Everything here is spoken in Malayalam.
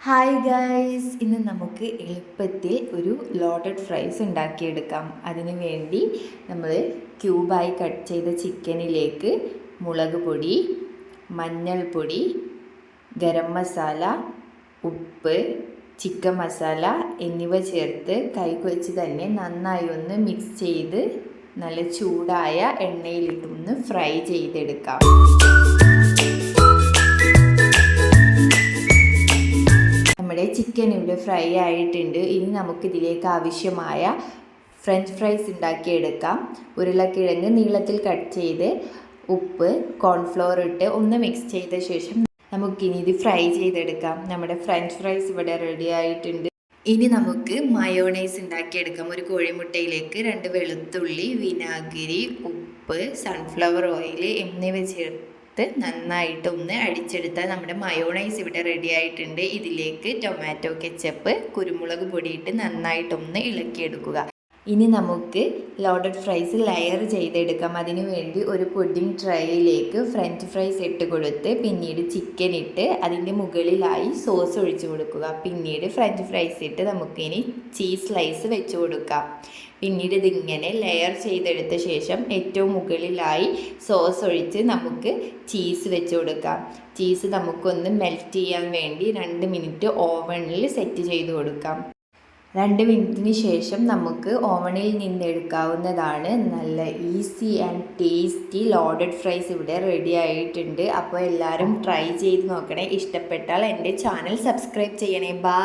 ഹായ് ഗൈസ്, ഇന്ന് നമുക്ക് എളുപ്പത്തിൽ ഒരു ലോഡഡ് ഫ്രൈസ് ഉണ്ടാക്കിയെടുക്കാം. അതിനു വേണ്ടി നമ്മൾ ക്യൂബായി കട്ട് ചെയ്ത ചിക്കനിലേക്ക് മുളക് പൊടി, മഞ്ഞൾപ്പൊടി, ഗരം മസാല, ഉപ്പ്, ചിക്കൻ മസാല എന്നിവ ചേർത്ത് കൈക്ക് വെച്ച് തന്നെ നന്നായി ഒന്ന് മിക്സ് ചെയ്ത് നല്ല ചൂടായ എണ്ണയിലിട്ടൊന്ന് ഫ്രൈ ചെയ്തെടുക്കാം. നമ്മുടെ ചിക്കൻ ഇവിടെ ഫ്രൈ ആയിട്ടുണ്ട്. ഇനി നമുക്കിതിലേക്ക് ആവശ്യമായ ഫ്രഞ്ച് ഫ്രൈസ് ഉണ്ടാക്കിയെടുക്കാം. ഉരുളക്കിഴങ്ങ് നീളത്തിൽ കട്ട് ചെയ്ത് ഉപ്പ്, കോൺഫ്ലോർ ഇട്ട് ഒന്ന് മിക്സ് ചെയ്ത ശേഷം നമുക്കിനി ഇത് ഫ്രൈ ചെയ്തെടുക്കാം. നമ്മുടെ ഫ്രഞ്ച് ഫ്രൈസ് ഇവിടെ റെഡി ആയിട്ടുണ്ട്. ഇനി നമുക്ക് മയോണൈസ് ഉണ്ടാക്കിയെടുക്കാം. ഒരു കോഴിമുട്ടയിലേക്ക് 2 വെളുത്തുള്ളി, വിനാഗിരി, ഉപ്പ്, സൺഫ്ലവർ ഓയിൽ എന്നിവ ചേർത്ത് നന്നായിട്ട് ഒന്ന് അടിച്ചെടുത്താൽ നമ്മുടെ മയോണൈസ് ഇവിടെ റെഡി ആയിട്ടുണ്ട്. ഇതിലേക്ക് ടൊമാറ്റോ കെച്ചപ്പ്, കുരുമുളക് പൊടിയിട്ട് നന്നായിട്ടൊന്ന് ഇളക്കിയെടുക്കുക. ഇനി നമുക്ക് ലോഡഡ് ഫ്രൈസ് ലെയർ ചെയ്തെടുക്കാം. അതിനു വേണ്ടി ഒരു പുഡിംഗ് ട്രേയിലേക്ക് ഫ്രഞ്ച് ഫ്രൈസ് ഇട്ട് കൊടുത്ത് പിന്നീട് ചിക്കൻ ഇട്ട് അതിൻ്റെ മുകളിലായി സോസ് ഒഴിച്ചു കൊടുക്കുക. പിന്നീട് ഫ്രഞ്ച് ഫ്രൈസ് ഇട്ട് നമുക്കിനി ചീസ് സ്ലൈസ് വെച്ച് കൊടുക്കാം. പിന്നീട് ഇതിങ്ങനെ ലെയർ ചെയ്തെടുത്ത ശേഷം ഏറ്റവും മുകളിലായി സോസ് ഒഴിച്ച് നമുക്ക് ചീസ് വെച്ച് കൊടുക്കാം. ചീസ് നമുക്കൊന്ന് മെൽറ്റ് ചെയ്യാൻ വേണ്ടി 2 മിനിറ്റ് ഓവനിൽ സെറ്റ് ചെയ്ത് കൊടുക്കാം. 2 മിനിറ്റിന് ശേഷം നമുക്ക് ഓവനിൽ നിന്ന് എടുക്കാവുന്നതാണ്. നല്ല easy and tasty loaded fries ഇവിടെ റെഡി ആയിട്ടുണ്ട്. അപ്പോൾ എല്ലാവരും ട്രൈ ചെയ്ത് നോക്കണേ. ഇഷ്ടപ്പെട്ടാൽ എൻ്റെ ചാനൽ സബ്സ്ക്രൈബ് ചെയ്യണേ. ബൈ.